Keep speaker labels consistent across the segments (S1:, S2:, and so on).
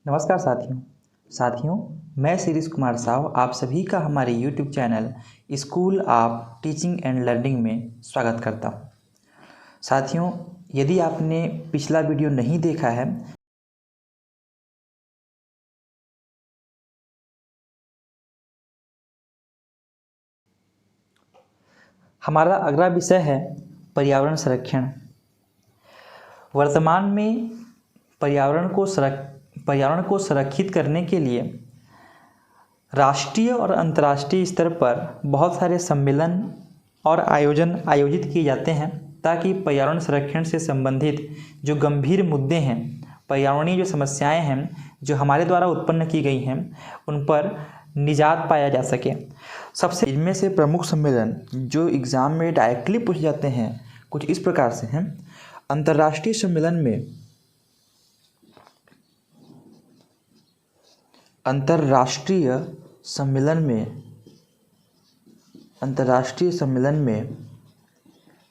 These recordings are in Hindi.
S1: नमस्कार साथियों मैं शिरीष कुमार साव आप सभी का हमारे YouTube channel school of teaching and learning में स्वागत करता हूं। साथियों, यदि आपने पिछला वीडियो नहीं देखा है, हमारा अगला विषय है पर्यावरण संरक्षण। वर्तमान में पर्यावरण को संरक्षित करने के लिए राष्ट्रीय और अंतर्राष्ट्रीय स्तर पर बहुत सारे सम्मेलन और आयोजन आयोजित किए जाते हैं ताकि पर्यावरण संरक्षण से संबंधित जो गंभीर मुद्दे हैं, पर्यावरणीय जो समस्याएं हैं जो हमारे द्वारा उत्पन्न की गई हैं, उन पर निजात पाया जा सके। सबसे इनमें से प्रमुख सम्मेलन जो एग्ज़ाम में डायरेक्टली पूछे जाते हैं कुछ इस प्रकार से हैं। अंतर्राष्ट्रीय सम्मेलन में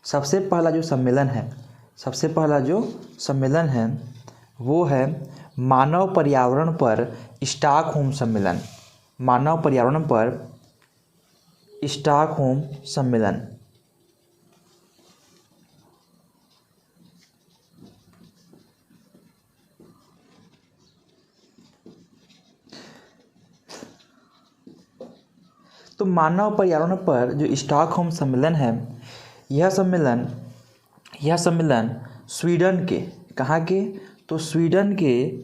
S1: सबसे पहला जो सम्मेलन है वो है मानव पर्यावरण पर स्टॉकहोम सम्मेलन। तो मानव पर्यावरण पर जो स्टॉकहोम सम्मेलन है, यह सम्मेलन स्वीडन के कहाँ के, तो स्वीडन के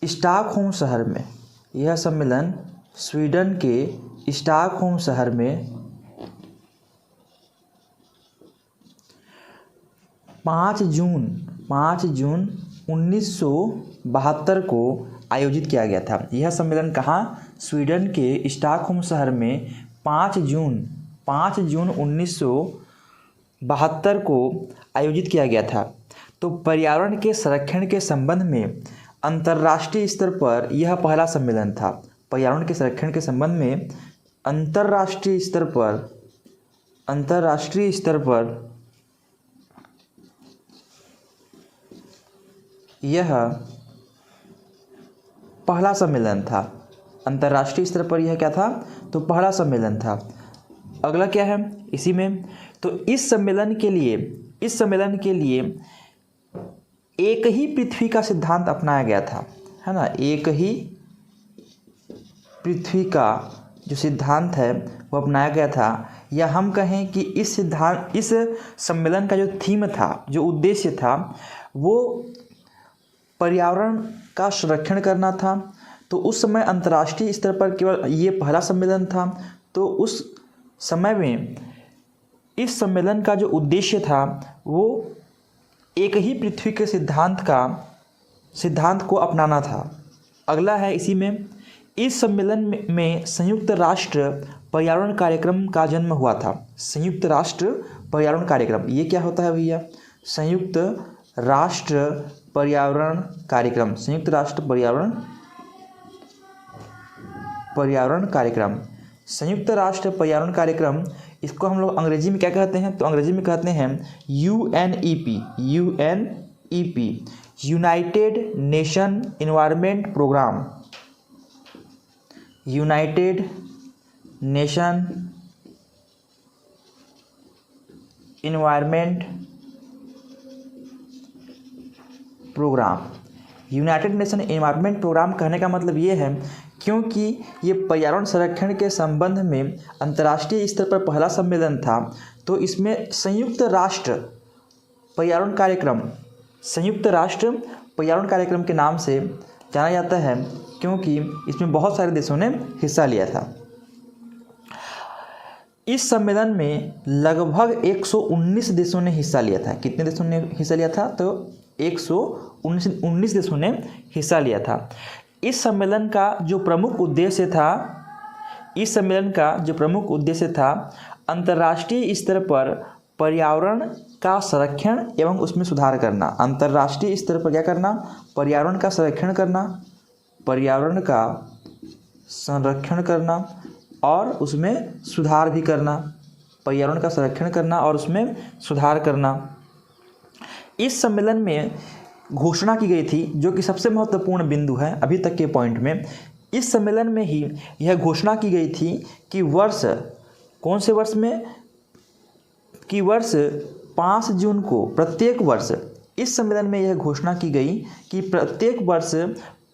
S1: स्टॉकहोम शहर में, यह सम्मेलन स्वीडन के स्टॉकहोम शहर में 5 जून 1972 को आयोजित किया गया था। यह सम्मेलन कहाँ, स्वीडन के स्टॉकहोम शहर में 5 जून 1972 को आयोजित किया गया था। तो पर्यावरण के संरक्षण के संबंध में अंतर्राष्ट्रीय स्तर पर यह पहला सम्मेलन था। पर्यावरण के संरक्षण के संबंध में अंतर्राष्ट्रीय स्तर पर यह पहला सम्मेलन था। अंतर्राष्ट्रीय स्तर पर यह क्या था, तो पहला सम्मेलन था। अगला क्या है इसी में, तो इस सम्मेलन के लिए एक ही पृथ्वी का सिद्धांत अपनाया गया था, है ना। एक ही पृथ्वी का जो सिद्धांत है वो अपनाया गया था, या हम कहें कि इस सम्मेलन का जो थीम था, जो उद्देश्य था, वो पर्यावरण का संरक्षण करना था। तो उस समय अंतर्राष्ट्रीय स्तर पर केवल ये पहला सम्मेलन था। तो उस समय में इस सम्मेलन का जो उद्देश्य था वो एक ही पृथ्वी के सिद्धांत को अपनाना था। अगला है इसी में, इस सम्मेलन में संयुक्त राष्ट्र पर्यावरण कार्यक्रम का जन्म हुआ था। संयुक्त राष्ट्र पर्यावरण कार्यक्रम, ये क्या होता है भैया, संयुक्त राष्ट्र पर्यावरण कार्यक्रम। संयुक्त राष्ट्र पर्यावरण कार्यक्रम, इसको हम लोग अंग्रेजी में क्या कहते हैं, तो अंग्रेजी में कहते हैं UNEP, United Nation Environment Programme. United Nation Environment Programme कहने का मतलब ये है क्योंकि ये पर्यावरण संरक्षण के संबंध में अंतर्राष्ट्रीय स्तर पर पहला सम्मेलन था, तो इसमें संयुक्त राष्ट्र पर्यावरण कार्यक्रम के नाम से जाना जाता है क्योंकि इसमें बहुत सारे देशों ने हिस्सा लिया था। इस सम्मेलन में लगभग 119 देशों ने हिस्सा लिया था। कितने देशों ने हिस्सा लिया था, तो 119 देशों ने हिस्सा लिया था। इस सम्मेलन का जो प्रमुख उद्देश्य था अंतर्राष्ट्रीय स्तर पर पर्यावरण का संरक्षण एवं उसमें सुधार करना। अंतर्राष्ट्रीय स्तर पर क्या करना, पर्यावरण का संरक्षण करना और उसमें सुधार भी करना। इस सम्मेलन में घोषणा की गई थी, जो कि सबसे महत्वपूर्ण बिंदु है अभी तक के पॉइंट में। इस सम्मेलन में ही यह घोषणा की गई थी कि वर्ष, कौन से वर्ष में, कि वर्ष 5 जून को प्रत्येक वर्ष, इस सम्मेलन में यह घोषणा की गई कि प्रत्येक वर्ष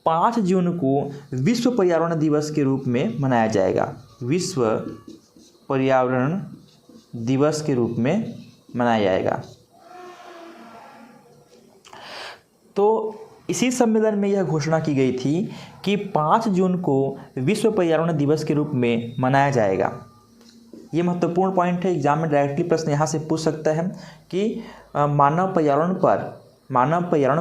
S1: 5 जून को विश्व पर्यावरण दिवस के रूप में मनाया जाएगा। विश्व पर्यावरण दिवस के रूप में मनाया जाएगा। तो इसी सम्मेलन में यह घोषणा की गई थी कि 5 जून को विश्व पर्यावरण दिवस के रूप में मनाया जाएगा। ये महत्वपूर्ण पॉइंट है, एग्जाम में डायरेक्टली प्रश्न यहाँ से पूछ सकता है कि मानव पर्यावरण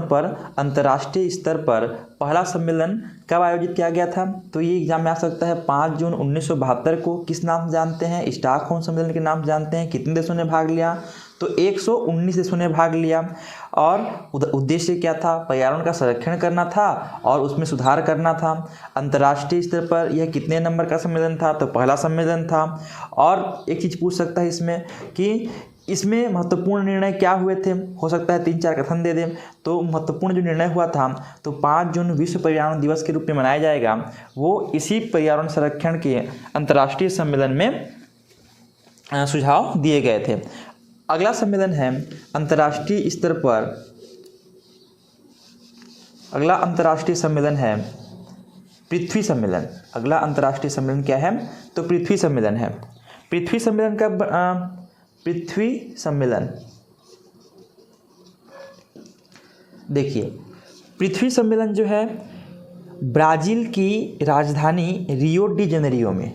S1: पर अंतर्राष्ट्रीय स्तर पर पहला सम्मेलन कब आयोजित किया गया था। तो ये एग्जाम में आ सकता है 5 जून 1972 को। किस नाम से जानते हैं? स्टॉकहोम सम्मेलन के नाम से जानते हैं। कितने देशों ने भाग लिया? तो 119 देशों ने भाग लिया। और उद्देश्य क्या था? पर्यावरण का संरक्षण करना था और उसमें सुधार करना था। अंतर्राष्ट्रीय स्तर पर यह कितने नंबर का सम्मेलन था? तो पहला सम्मेलन था। और एक चीज़ पूछ सकता है इसमें कि इसमें महत्वपूर्ण निर्णय क्या हुए थे? हो सकता है 3-4 कथन दे दें। तो महत्वपूर्ण जो निर्णय हुआ था, तो 5 जून विश्व पर्यावरण दिवस के रूप में मनाया जाएगा, वो इसी पर्यावरण संरक्षण के अंतर्राष्ट्रीय सम्मेलन में सुझाव दिए गए थे। अगला सम्मेलन है अंतर्राष्ट्रीय स्तर पर, अगला अंतर्राष्ट्रीय सम्मेलन है पृथ्वी सम्मेलन। अगला अंतर्राष्ट्रीय सम्मेलन क्या है? तो पृथ्वी सम्मेलन है। पृथ्वी सम्मेलन का पृथ्वी सम्मेलन, देखिए पृथ्वी सम्मेलन जो है ब्राज़ील की राजधानी रियो डी जेनेरियो में।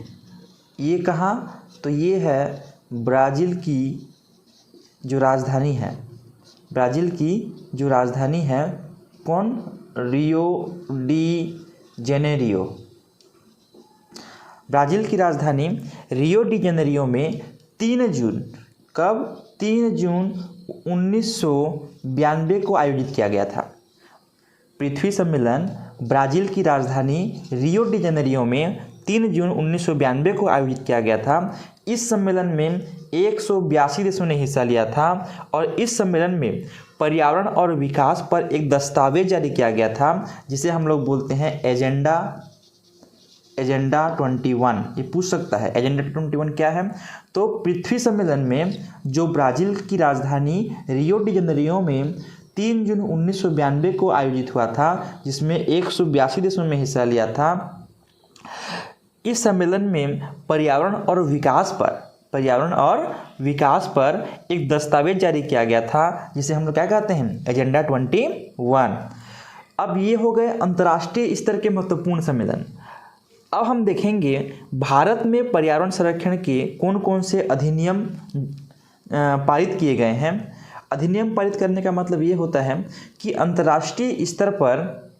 S1: ये कहाँ? तो ये है ब्राज़ील की जो राजधानी है, ब्राज़ील की जो राजधानी है, कौन? Rio de Janeiro. ब्राज़ील की राजधानी रियो डी जेनेरियो में 3 जून, कब? 3 जून 1992 को आयोजित किया गया था। पृथ्वी सम्मेलन ब्राज़ील की राजधानी रियो डी जेनेरियो में 3 जून 1992 को आयोजित किया गया था। इस सम्मेलन में 182 देशों ने हिस्सा लिया था और इस सम्मेलन में पर्यावरण और विकास पर एक दस्तावेज जारी किया गया था, जिसे हम लोग बोलते हैं एजेंडा 21। ये पूछ सकता है एजेंडा 21 क्या है? तो पृथ्वी सम्मेलन में जो ब्राज़ील की राजधानी रियो डी जेनेरियो में 3 जून 1992 को आयोजित हुआ था, जिसमें 182 देशों में हिस्सा लिया था। इस सम्मेलन में पर्यावरण और विकास पर एक दस्तावेज जारी किया गया था, जिसे हम लोग क्या कहते हैं? एजेंडा 21। अब ये हो गए अंतर्राष्ट्रीय स्तर के महत्वपूर्ण सम्मेलन। अब हम देखेंगे भारत में पर्यावरण संरक्षण के कौन कौन से अधिनियम पारित किए गए हैं। अधिनियम पारित करने का मतलब ये होता है कि अंतर्राष्ट्रीय स्तर पर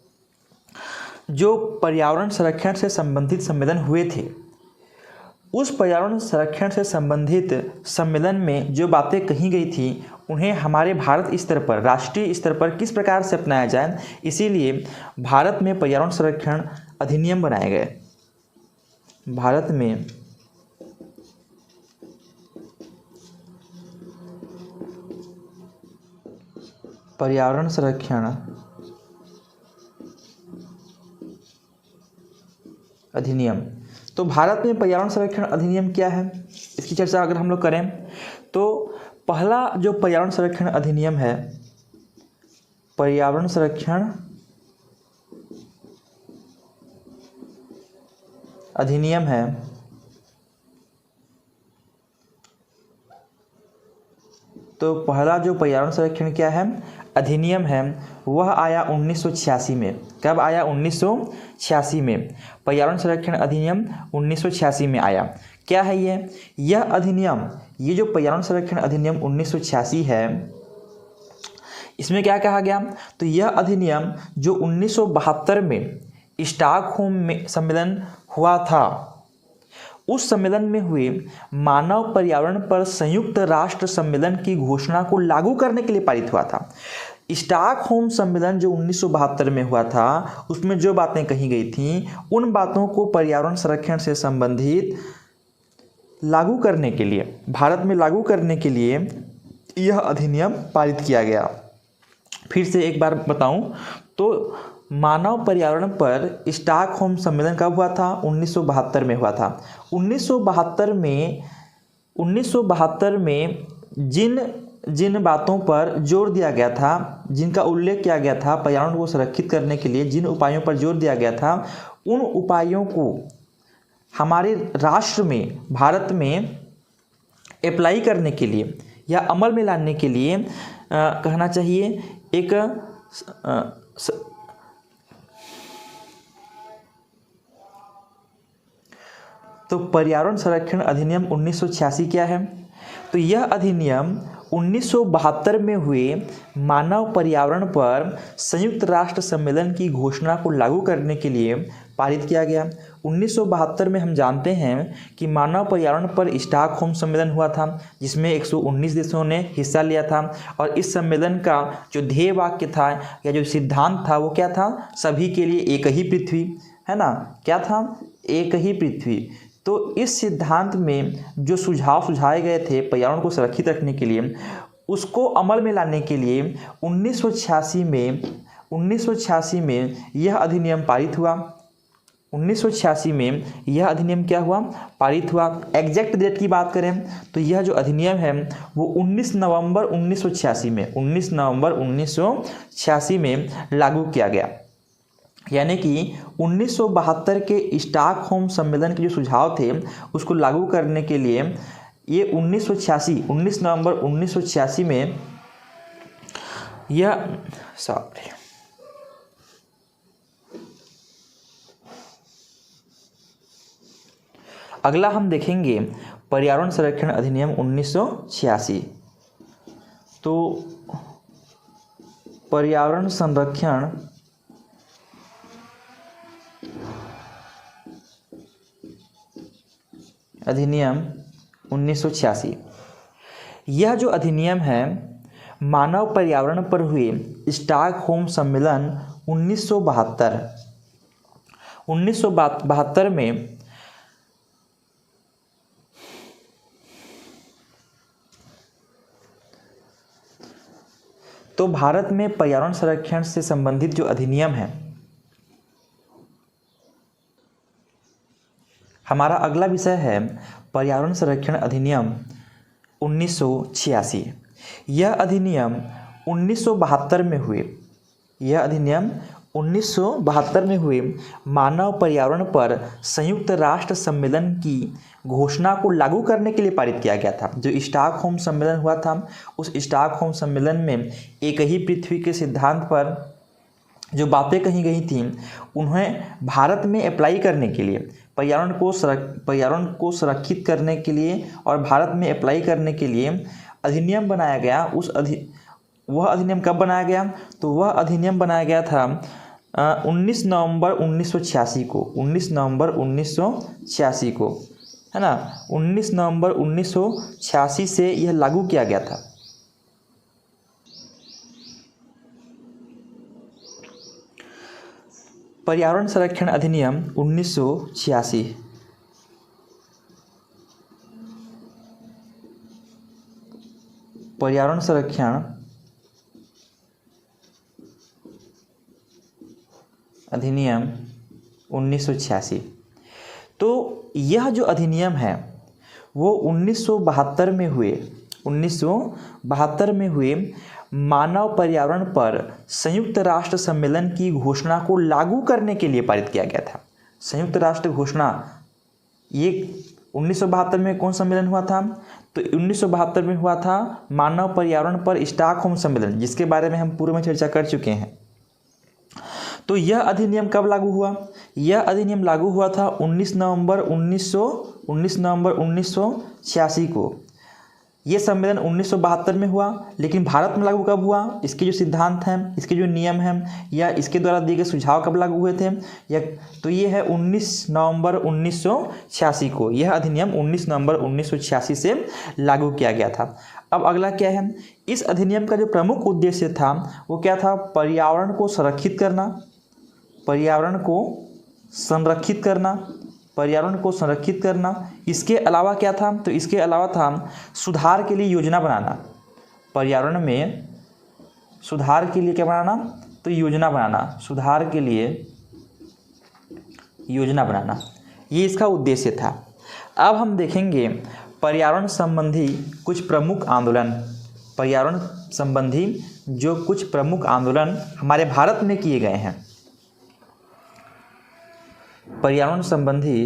S1: जो पर्यावरण संरक्षण से संबंधित सम्मेलन हुए थे, उस पर्यावरण संरक्षण से संबंधित सम्मेलन में जो बातें कही गई थी, उन्हें हमारे भारत स्तर पर, राष्ट्रीय स्तर पर किस प्रकार से अपनाया जाए, इसीलिए भारत में पर्यावरण संरक्षण अधिनियम बनाए गए। भारत में पर्यावरण संरक्षण अधिनियम। तो भारत में पर्यावरण संरक्षण अधिनियम क्या है, इसकी चर्चा अगर हम लोग करें तो पहला जो पर्यावरण संरक्षण अधिनियम है, पर्यावरण संरक्षण अधिनियम है, तो पहला जो पर्यावरण संरक्षण क्या है, अधिनियम है, वह आया 1986 में। कब आया? 1986 में। पर्यावरण संरक्षण अधिनियम 1986 में आया। क्या है ये? यह अधिनियम, ये जो पर्यावरण संरक्षण अधिनियम 1986 है, इसमें क्या कहा गया? तो यह अधिनियम जो 1972 में स्टॉकहोम में सम्मेलन हुआ था, उस सम्मेलन में हुए मानव पर्यावरण पर संयुक्त राष्ट्र सम्मेलन की घोषणा को लागू करने के लिए पारित हुआ था। स्टॉकहोम सम्मेलन जो 1972 में हुआ था, उसमें जो बातें कही गई थीं, उन बातों को पर्यावरण संरक्षण से संबंधित लागू करने के लिए, भारत में लागू करने के लिए यह अधिनियम पारित किया गया। फिर से एक बार बताऊं तो मानव पर्यावरण पर स्टॉकहोम सम्मेलन कब हुआ था? 1972 में हुआ था। 1972 में जिन बातों पर जोर दिया गया था, जिनका उल्लेख किया गया था पर्यावरण को संरक्षित करने के लिए, जिन उपायों पर जोर दिया गया था, उन उपायों को हमारे राष्ट्र में, भारत में अप्लाई करने के लिए या अमल में लाने के लिए कहना चाहिए एक तो पर्यावरण संरक्षण अधिनियम 1986 क्या है? तो यह अधिनियम 1972 में हुए मानव पर्यावरण पर संयुक्त राष्ट्र सम्मेलन की घोषणा को लागू करने के लिए पारित किया गया। 1972 में हम जानते हैं कि मानव पर्यावरण पर स्टॉकहोम सम्मेलन हुआ था, जिसमें 119 देशों ने हिस्सा लिया था। और इस सम्मेलन का जो ध्येय वाक्य था या जो सिद्धांत था वो क्या था? सभी के लिए एक ही पृथ्वी, है ना? क्या था? एक ही पृथ्वी। तो इस सिद्धांत में जो सुझाव सुझाए गए थे पर्यावरण को सुरक्षित रखने के लिए, उसको अमल में लाने के लिए 1986 में यह अधिनियम पारित हुआ। 1986 में यह अधिनियम क्या हुआ? पारित हुआ। एग्जैक्ट डेट की बात करें तो यह जो अधिनियम है वो 19 नवंबर 1986 में लागू किया गया। यानी कि 1972 के स्टॉकहोम सम्मेलन के जो सुझाव थे उसको लागू करने के लिए ये 19 नवंबर 1986 में यह अगला हम देखेंगे पर्यावरण संरक्षण अधिनियम 1986। तो पर्यावरण संरक्षण अधिनियम 1986, यह जो अधिनियम है मानव पर्यावरण पर हुए स्टॉकहोम सम्मेलन 1972 में तो भारत में पर्यावरण संरक्षण से संबंधित जो अधिनियम है, हमारा अगला विषय है पर्यावरण संरक्षण अधिनियम 1986। यह अधिनियम 1972 में हुए मानव पर्यावरण पर संयुक्त राष्ट्र सम्मेलन की घोषणा को लागू करने के लिए पारित किया गया था। जो स्टॉकहोम सम्मेलन हुआ था, उस स्टॉकहोम सम्मेलन में एक ही पृथ्वी के सिद्धांत पर जो बातें कही गई थीं, उन्हें भारत में अप्लाई करने के लिए, पर्यावरण को सुरक्षित करने के लिए और भारत में अप्लाई करने के लिए अधिनियम बनाया गया। वह अधिनियम कब बनाया गया? तो वह अधिनियम बनाया गया था 19 नवंबर 1986 को। 19 नवंबर 1986 को, है ना? 19 नवंबर 1986 से यह लागू किया गया था। पर्यावरण संरक्षण अधिनियम 1986। पर्यावरण संरक्षण अधिनियम 1986। तो यह जो अधिनियम है वो 1972 में हुए मानव पर्यावरण पर संयुक्त राष्ट्र सम्मेलन की घोषणा को लागू करने के लिए पारित किया गया था। संयुक्त राष्ट्र घोषणा, ये 1972 में कौन सम्मेलन हुआ था? तो 1972 में हुआ था मानव पर्यावरण पर स्टॉकहोम सम्मेलन, जिसके बारे में हम पूर्व में चर्चा कर चुके हैं। तो यह अधिनियम कब लागू हुआ? यह अधिनियम लागू हुआ था 19 नवंबर 1986 को। ये सम्मेलन 1972 में हुआ, लेकिन भारत में लागू कब हुआ? इसके जो सिद्धांत हैं, इसके जो नियम हैं या इसके द्वारा दिए गए सुझाव कब लागू हुए थे? तो ये है 19 नवंबर 1986 को। यह अधिनियम 19 नवंबर 1986 से लागू किया गया था। अब अगला क्या है? इस अधिनियम का जो प्रमुख उद्देश्य था वो क्या था? पर्यावरण को संरक्षित करना। इसके अलावा क्या था? तो इसके अलावा था सुधार के लिए योजना बनाना। पर्यावरण में सुधार के लिए क्या बनाना, तो योजना बनाना, सुधार के लिए योजना बनाना, ये इसका उद्देश्य था। अब हम देखेंगे पर्यावरण संबंधी कुछ प्रमुख आंदोलन। पर्यावरण संबंधी जो कुछ प्रमुख आंदोलन हमारे भारत में किए गए हैं, पर्यावरण संबंधी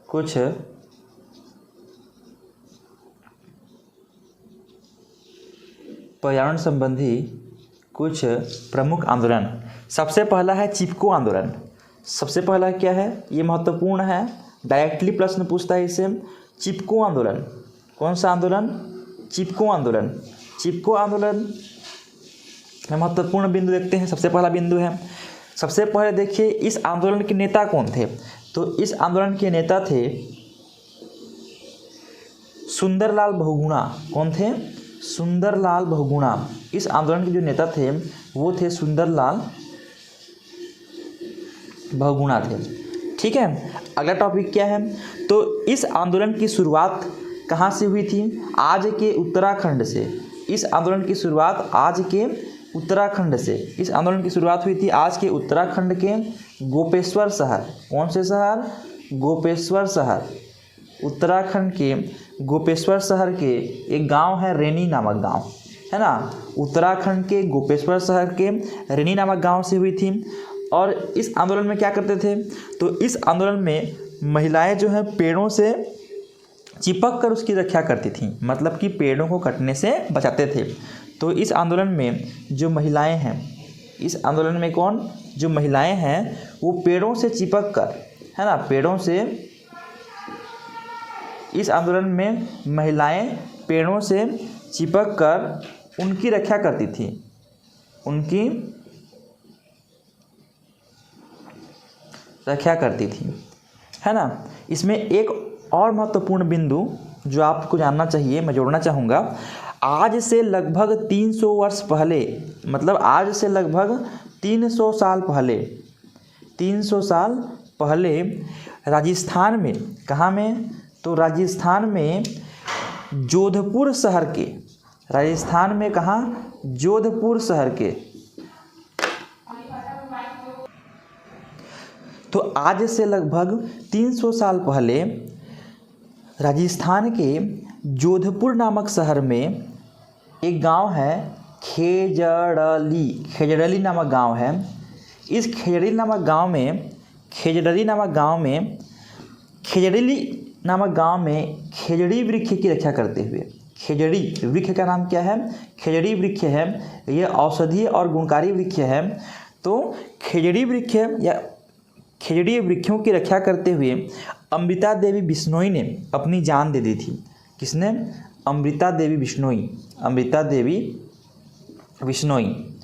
S1: कुछ पर्यावरण संबंधी कुछ प्रमुख आंदोलन। सबसे पहला है चिपको आंदोलन। सबसे पहला क्या है, ये महत्वपूर्ण है, डायरेक्टली प्रश्न पूछता है इससे। चिपको आंदोलन, कौन सा आंदोलन, चिपको आंदोलन। चिपको आंदोलन में महत्वपूर्ण बिंदु देखते हैं। सबसे पहला बिंदु है, सबसे पहले देखिए इस आंदोलन के नेता कौन थे, तो इस आंदोलन के नेता थे सुंदरलाल बहुगुणा। कौन थे, सुंदरलाल बहुगुणा। इस आंदोलन के जो नेता थे वो थे सुंदरलाल बहुगुणा थे। ठीक है, अगला टॉपिक क्या है, तो इस आंदोलन की शुरुआत कहाँ से हुई थी, आज के उत्तराखंड से। इस आंदोलन की शुरुआत आज के उत्तराखंड से। इस आंदोलन की शुरुआत हुई थी आज के उत्तराखंड के गोपेश्वर शहर। कौन से शहर, गोपेश्वर शहर। उत्तराखंड के गोपेश्वर शहर के एक गांव है रेनी नामक गांव, है ना। उत्तराखंड के गोपेश्वर शहर के रेनी नामक गांव से हुई थी। और इस आंदोलन में क्या करते थे, तो इस आंदोलन में महिलाएं जो है पेड़ों से चिपक कर उसकी रक्षा करती थीं, मतलब कि पेड़ों को कटने से बचाते थे। तो इस आंदोलन में जो महिलाएं हैं, इस आंदोलन में कौन, जो महिलाएं हैं वो पेड़ों से चिपक कर, है ना, पेड़ों से, इस आंदोलन में महिलाएं पेड़ों से चिपक कर उनकी रक्षा करती थी, उनकी रक्षा करती थी, है ना। इसमें एक और महत्वपूर्ण बिंदु जो आपको जानना चाहिए, मैं जोड़ना चाहूँगा। आज से लगभग 300 वर्ष पहले, मतलब आज से लगभग 300 साल पहले, 300 साल पहले राजस्थान में, कहाँ में, तो राजस्थान में जोधपुर शहर के, राजस्थान में कहाँ, जोधपुर शहर के। तो आज से लगभग 300 साल पहले राजस्थान के जोधपुर नामक शहर में एक गांव है खेजड़ली, खेजड़ली नामक गांव है। इस खेजड़ली नामक गांव में, खेजड़ली नामक गांव में, खेजड़ली नामक गांव में खेजड़ी वृक्ष की रक्षा करते हुए, खेजड़ी वृक्ष का नाम क्या है, खेजड़ी वृक्ष है, ये औषधीय और गुणकारी वृक्ष है। तो खेजड़ी वृक्ष या खेजड़ी वृक्षों की रक्षा करते हुए अमृता देवी बिश्नोई ने अपनी जान दे दी थी। किसने, अमृता देवी बिश्नोई, अमृता देवी बिश्नोई।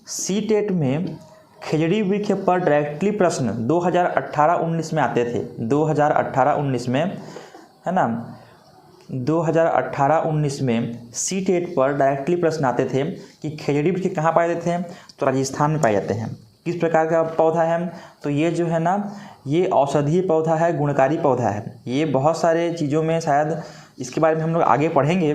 S1: सीटेट में खेजड़ी वृक्ष पर डायरेक्टली प्रश्न 2018-19 में आते थे, 2018-19 में, है ना, 2018-19 में सीटेट पर डायरेक्टली प्रश्न आते थे कि खेजड़ी वृक्ष कहाँ पाए जाते हैं, तो राजस्थान में पाए जाते हैं। किस प्रकार का पौधा है, तो ये जो है ना, ये औषधीय पौधा है, गुणकारी पौधा है। ये बहुत सारे चीज़ों में शायद इसके बारे में हम लोग आगे पढ़ेंगे,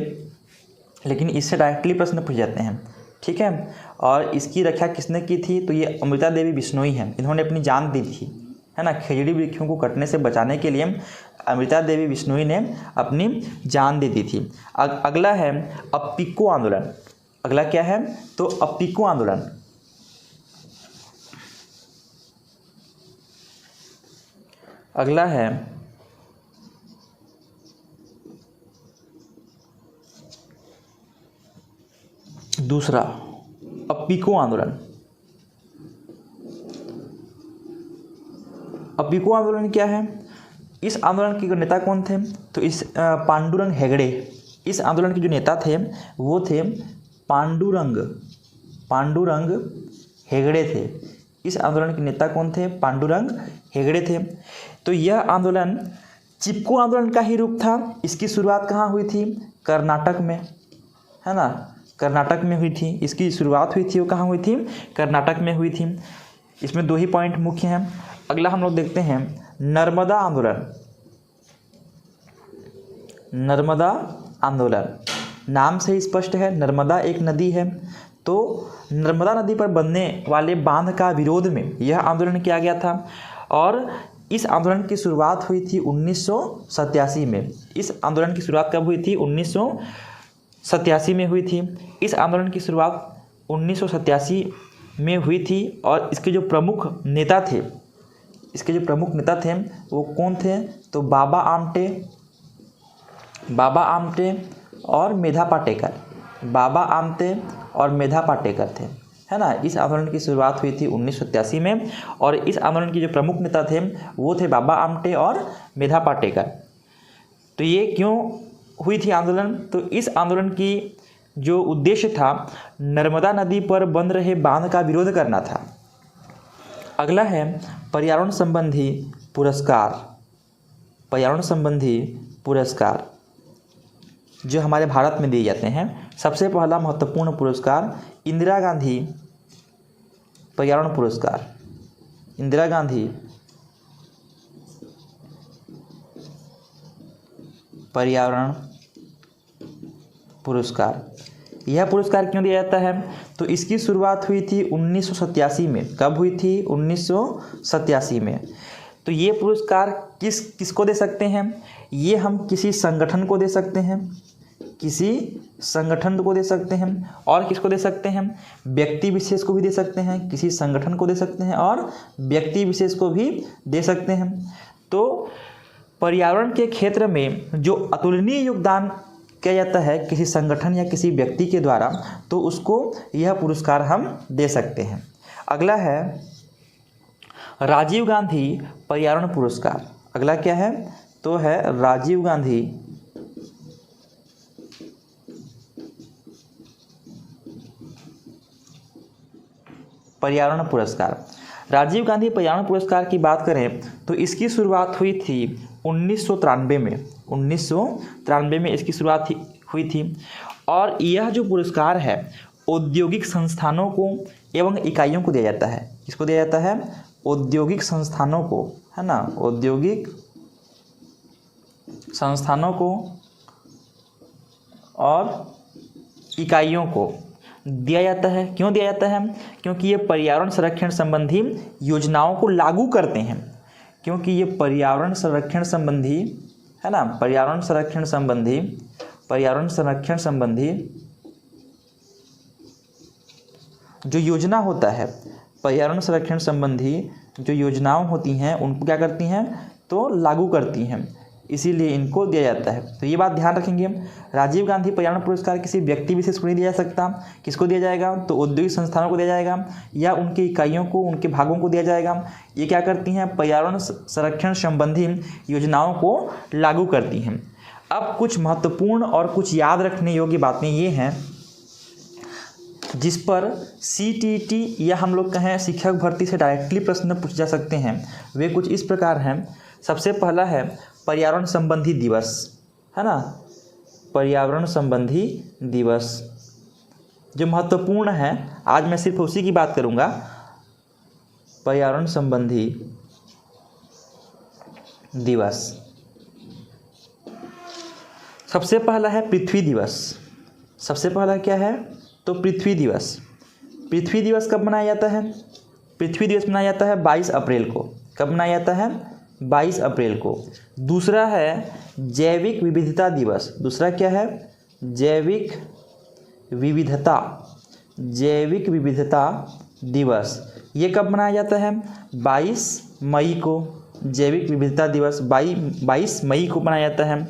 S1: लेकिन इससे डायरेक्टली प्रश्न पूछ जाते हैं। ठीक है, और इसकी रक्षा किसने की थी, तो ये अमृता देवी बिश्नोई हैं, इन्होंने अपनी जान दी थी, है ना। खेजड़ी वृक्षों को कटने से बचाने के लिए अमृता देवी बिश्नोई ने अपनी जान दे दी थी। अगला है अप्पिको आंदोलन। अगला क्या है, तो अप्पिको आंदोलन। अगला है दूसरा अप्पिको आंदोलन। अप्पिको आंदोलन क्या है, इस आंदोलन के नेता कौन थे, तो इस पांडुरंग हेगड़े, इस आंदोलन के जो नेता थे वो थे पांडुरंग हेगड़े थे। इस आंदोलन के नेता कौन थे, पांडुरंग हेगड़े थे। तो यह आंदोलन चिपको आंदोलन का ही रूप था। इसकी शुरुआत कहाँ हुई थी, कर्नाटक में, है ना, कर्नाटक में हुई थी। इसकी शुरुआत हुई थी वो कहाँ हुई थी, कर्नाटक में हुई थी। इसमें दो ही पॉइंट मुख्य हैं। अगला हम लोग देखते हैं नर्मदा आंदोलन। नर्मदा आंदोलन नाम से ही स्पष्ट है, नर्मदा एक नदी है, तो नर्मदा नदी पर बनने वाले बांध का विरोध में यह आंदोलन किया गया था और इस आंदोलन की शुरुआत हुई थी 1987 में। इस आंदोलन की शुरुआत कब हुई थी? 1987 में हुई थी। इस आंदोलन की शुरुआत 1987 में हुई थी और इसके जो प्रमुख नेता थे, वो कौन थे? तो बाबा आमटे और मेधा पाटेकर। बाबा आमटे और मेधा पाटेकर थे, है ना। इस आंदोलन की शुरुआत हुई थी 1987 में और इस आंदोलन के जो प्रमुख नेता थे वो थे बाबा आमटे और मेधा पाटेकर। तो ये क्यों हुई थी आंदोलन? तो इस आंदोलन की जो उद्देश्य था नर्मदा नदी पर बन रहे बांध का विरोध करना था। अगला है पर्यावरण संबंधी पुरस्कार। पर्यावरण संबंधी पुरस्कार जो हमारे भारत में दिए जाते हैं। सबसे पहला महत्वपूर्ण पुरस्कार इंदिरा गांधी पर्यावरण पुरस्कार। इंदिरा गांधी पर्यावरण पुरस्कार। यह पुरस्कार क्यों दिया जाता है? तो इसकी शुरुआत हुई थी 1987 में। कब हुई थी? 1987 में। तो ये पुरस्कार किसको दे सकते हैं? ये हम किसी संगठन को दे सकते हैं, और किसको दे सकते हैं? व्यक्ति विशेष को भी दे सकते हैं, किसी संगठन को दे सकते हैं और व्यक्ति विशेष को भी दे सकते हैं। तो पर्यावरण के क्षेत्र में जो अतुलनीय योगदान किया जाता है किसी संगठन या किसी व्यक्ति के द्वारा, तो उसको यह पुरस्कार हम दे सकते हैं। अगला है राजीव गांधी पर्यावरण पुरस्कार। अगला क्या है? तो है राजीव गांधी पर्यावरण पुरस्कार। राजीव गांधी पर्यावरण पुरस्कार की बात करें तो इसकी शुरुआत हुई थी 1993 में। 1993 में इसकी शुरुआत हुई थी और यह जो पुरस्कार है औद्योगिक संस्थानों को एवं इकाइयों को दिया जाता है। किसको दिया जाता है? औद्योगिक संस्थानों को, है ना। औद्योगिक संस्थानों को और इकाइयों को दिया जाता है। क्यों दिया जाता है? क्योंकि ये पर्यावरण संरक्षण संबंधी योजनाओं को लागू करते हैं। क्योंकि ये पर्यावरण संरक्षण संबंधी, है ना, पर्यावरण संरक्षण संबंधी जो योजना होता है, पर्यावरण संरक्षण संबंधी जो योजनाएं होती हैं उनको क्या करती हैं? तो लागू करती हैं, इसीलिए इनको दिया जाता है। तो ये बात ध्यान रखेंगे। राजीव गांधी पर्यावरण पुरस्कार किसी व्यक्ति विशेष को नहीं दिया जा सकता। किसको दिया जाएगा? तो औद्योगिक संस्थानों को दिया जाएगा या उनकी इकाइयों को, उनके भागों को दिया जाएगा। ये क्या करती हैं? पर्यावरण संरक्षण संबंधी योजनाओं को लागू करती हैं। अब कुछ महत्वपूर्ण और कुछ याद रखने योग्य बातें ये हैं जिस पर CTET या हम लोग कहें शिक्षक भर्ती से डायरेक्टली प्रश्न पूछे जा सकते हैं। वे कुछ इस प्रकार हैं। सबसे पहला है पर्यावरण संबंधी दिवस, है ना। पर्यावरण संबंधी दिवस जो महत्वपूर्ण है, आज मैं सिर्फ उसी की बात करूंगा। पर्यावरण संबंधी दिवस। सबसे पहला है पृथ्वी दिवस। सबसे पहला क्या है? तो पृथ्वी दिवस। पृथ्वी दिवस कब मनाया जाता है? पृथ्वी दिवस मनाया जाता है 22 अप्रैल को। कब मनाया जाता है? 22 अप्रैल को। दूसरा है जैविक विविधता दिवस। दूसरा क्या है? जैविक विविधता दिवस। ये कब मनाया जाता है? 22 मई को। जैविक विविधता दिवस 22 मई को मनाया जाता है।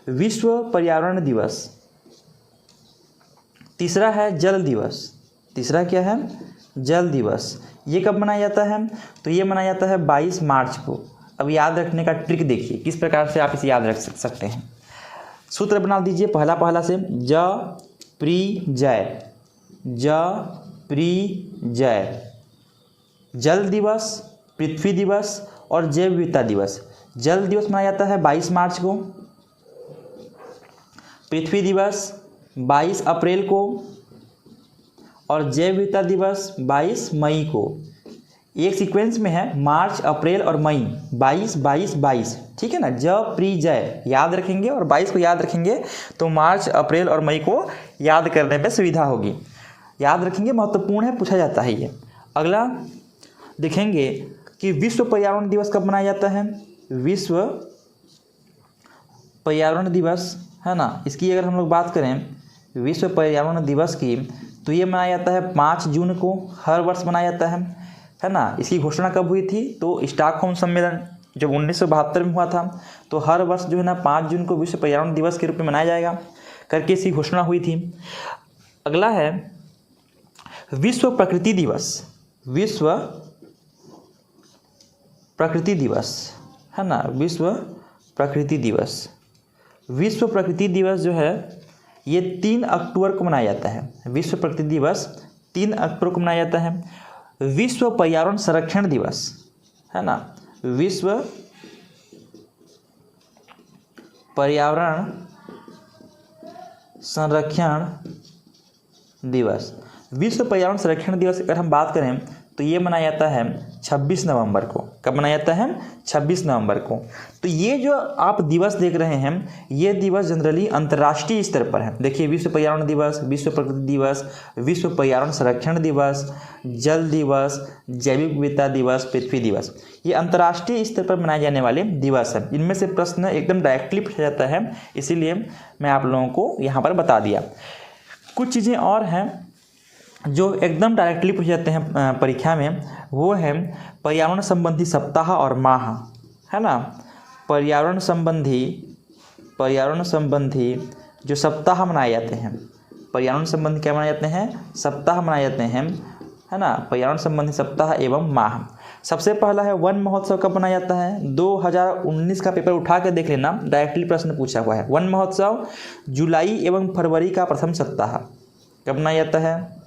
S1: विश्व पर्यावरण दिवस। तीसरा है जल दिवस। तीसरा क्या है? जल दिवस। ये कब मनाया जाता है? तो ये मनाया जाता है 22 मार्च को। अब याद रखने का ट्रिक देखिए किस प्रकार से आप इसे याद रख सकते हैं। सूत्र बना दीजिए पहला से, ज प्री जय। जल दिवस, पृथ्वी दिवस और जैव विविधता दिवस। जल दिवस मनाया जाता है 22 मार्च को, पृथ्वी दिवस 22 अप्रैल को और जैव विविधता दिवस 22 मई को। एक सीक्वेंस में है मार्च, अप्रैल और मई, 22 22 22, ठीक है ना। ज प्री जय याद रखेंगे और 22 को याद रखेंगे तो मार्च, अप्रैल और मई को याद करने में सुविधा होगी। याद रखेंगे, महत्वपूर्ण है, पूछा जाता है ये। अगला देखेंगे कि विश्व पर्यावरण दिवस कब मनाया जाता है। विश्व पर्यावरण दिवस है ना, इसकी अगर हम लोग बात करें विश्व पर्यावरण दिवस की, तो ये मनाया जाता है 5 जून को, हर वर्ष मनाया जाता है ना। इसकी घोषणा कब हुई थी, तो स्टॉकहोम सम्मेलन जब 1972 में हुआ था, तो हर वर्ष जो है ना 5 जून को विश्व पर्यावरण दिवस के रूप में मनाया जाएगा करके इसकी घोषणा हुई थी। अगला है विश्व प्रकृति दिवस। विश्व प्रकृति दिवस है ना, विश्व प्रकृति दिवस। विश्व प्रकृति दिवस जो है ये 3 अक्टूबर को मनाया जाता है। विश्व प्रकृति दिवस 3 अक्टूबर को मनाया जाता है। विश्व पर्यावरण संरक्षण दिवस है ना, विश्व पर्यावरण संरक्षण दिवस। विश्व पर्यावरण संरक्षण दिवस अगर हम बात करें तो ये मनाया जाता है 26 नवंबर को। कब मनाया जाता है, 26 नवंबर को। तो ये जो आप दिवस देख रहे हैं, ये दिवस जनरली अंतर्राष्ट्रीय स्तर पर है। देखिए, विश्व पर्यावरण दिवस, विश्व प्रकृति दिवस, विश्व पर्यावरण संरक्षण दिवस, जल दिवस, जैविक विविधता दिवस, पृथ्वी दिवस, ये अंतर्राष्ट्रीय स्तर पर मनाए जाने वाले दिवस हैं। इनमें से प्रश्न एकदम डायरेक्टली पूछा जाता है, इसीलिए मैं आप लोगों को यहाँ पर बता दिया। कुछ चीज़ें और हैं जो एकदम डायरेक्टली पूछे जाते हैं परीक्षा में, वो है पर्यावरण संबंधी सप्ताह और माह है ना। पर्यावरण संबंधी जो सप्ताह मनाए जाते हैं, पर्यावरण संबंधी क्या मनाए जाते हैं, सप्ताह मनाए जाते हैं है ना। पर्यावरण संबंधी सप्ताह एवं माह। सबसे पहला है वन महोत्सव कब मनाया जाता है। 2019 का पेपर उठा के देख लेना, डायरेक्टली प्रश्न पूछा हुआ है। वन महोत्सव जुलाई एवं फरवरी का प्रथम सप्ताह कब मनाया जाता है,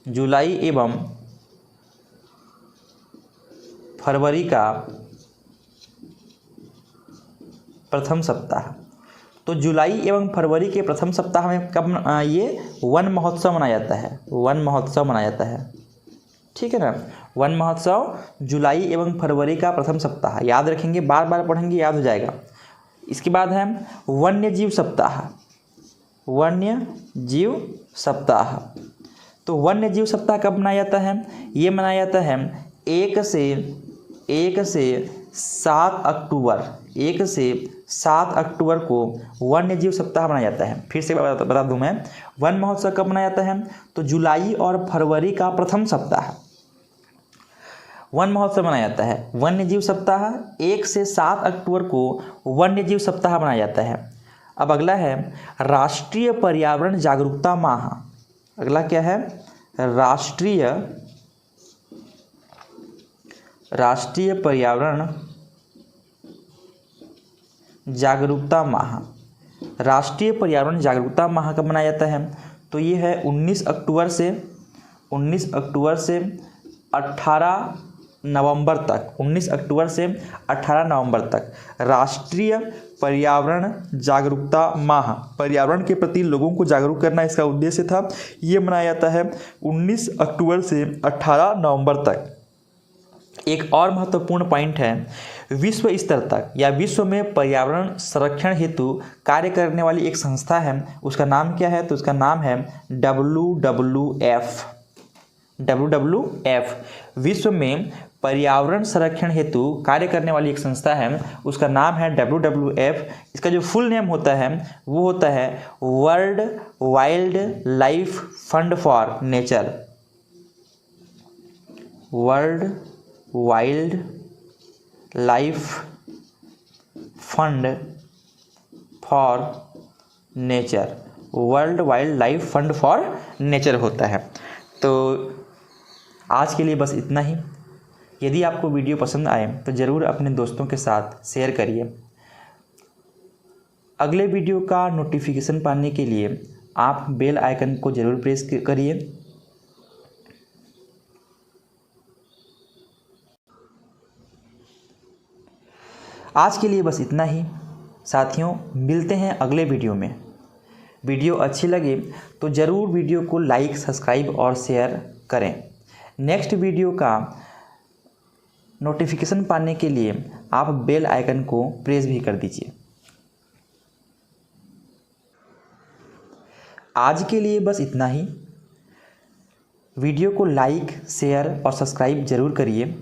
S1: जुलाई एवं फरवरी का प्रथम सप्ताह। तो जुलाई एवं फरवरी के प्रथम सप्ताह में कब ये वन महोत्सव मनाया जाता है, वन महोत्सव मनाया जाता है, ठीक है ना। वन महोत्सव जुलाई एवं फरवरी का प्रथम सप्ताह, याद रखेंगे, बार बार पढ़ेंगे याद हो जाएगा। इसके बाद है वन्य जीव सप्ताह। वन्य जीव सप्ताह, तो वन्य जीव सप्ताह कब मनाया जाता है, ये मनाया जाता है 1 से 7 अक्टूबर। 1 से 7 अक्टूबर को वन्य जीव सप्ताह मनाया जाता है। फिर से बता दूं मैं, वन महोत्सव कब मनाया जाता है, तो जुलाई और फरवरी का प्रथम सप्ताह वन महोत्सव मनाया जाता है। वन्य जीव सप्ताह 1 से 7 अक्टूबर को वन्य जीव सप्ताह मनाया जाता है। अब अगला है राष्ट्रीय पर्यावरण जागरूकता माह। अगला क्या है, राष्ट्रीय पर्यावरण जागरूकता माह। राष्ट्रीय पर्यावरण जागरूकता माह कब मनाया जाता है, तो ये है 19 अक्टूबर से 18 नवंबर तक। 19 अक्टूबर से 18 नवंबर तक राष्ट्रीय पर्यावरण जागरूकता माह, पर्यावरण के प्रति लोगों को जागरूक करना इसका उद्देश्य था। ये मनाया जाता है 19 अक्टूबर से 18 नवंबर तक। एक और महत्वपूर्ण पॉइंट है, विश्व स्तर तक या विश्व में पर्यावरण संरक्षण हेतु कार्य करने वाली एक संस्था है, उसका नाम क्या है, तो उसका नाम है WWF। WWF विश्व में पर्यावरण संरक्षण हेतु कार्य करने वाली एक संस्था है, उसका नाम है WWF। इसका जो फुल नेम होता है वो होता है world wild life fund for nature. World wild life fund for nature. World wild life fund for nature होता है। तो आज के लिए बस इतना ही। यदि आपको वीडियो पसंद आए तो ज़रूर अपने दोस्तों के साथ शेयर करिए। अगले वीडियो का नोटिफिकेशन पाने के लिए आप बेल आइकन को ज़रूर प्रेस करिए। आज के लिए बस इतना ही साथियों, मिलते हैं अगले वीडियो में। वीडियो अच्छी लगे तो ज़रूर वीडियो को लाइक, सब्सक्राइब और शेयर करें। नेक्स्ट वीडियो का नोटिफिकेशन पाने के लिए आप बेल आइकन को प्रेस भी कर दीजिए। आज के लिए बस इतना ही। वीडियो को लाइक, शेयर और सब्सक्राइब जरूर करिए।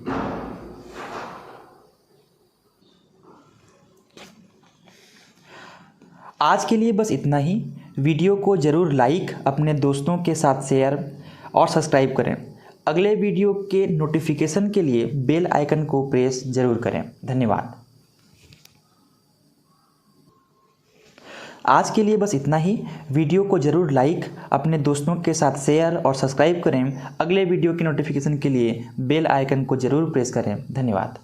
S1: आज के लिए बस इतना ही। वीडियो को ज़रूर लाइक, अपने दोस्तों के साथ शेयर और सब्सक्राइब करें। अगले वीडियो के नोटिफिकेशन के लिए बेल आइकन को प्रेस जरूर करें। धन्यवाद। आज के लिए बस इतना ही। वीडियो को ज़रूर लाइक, अपने दोस्तों के साथ शेयर और सब्सक्राइब करें। अगले वीडियो की नोटिफिकेशन के लिए बेल आइकन को ज़रूर प्रेस करें। धन्यवाद।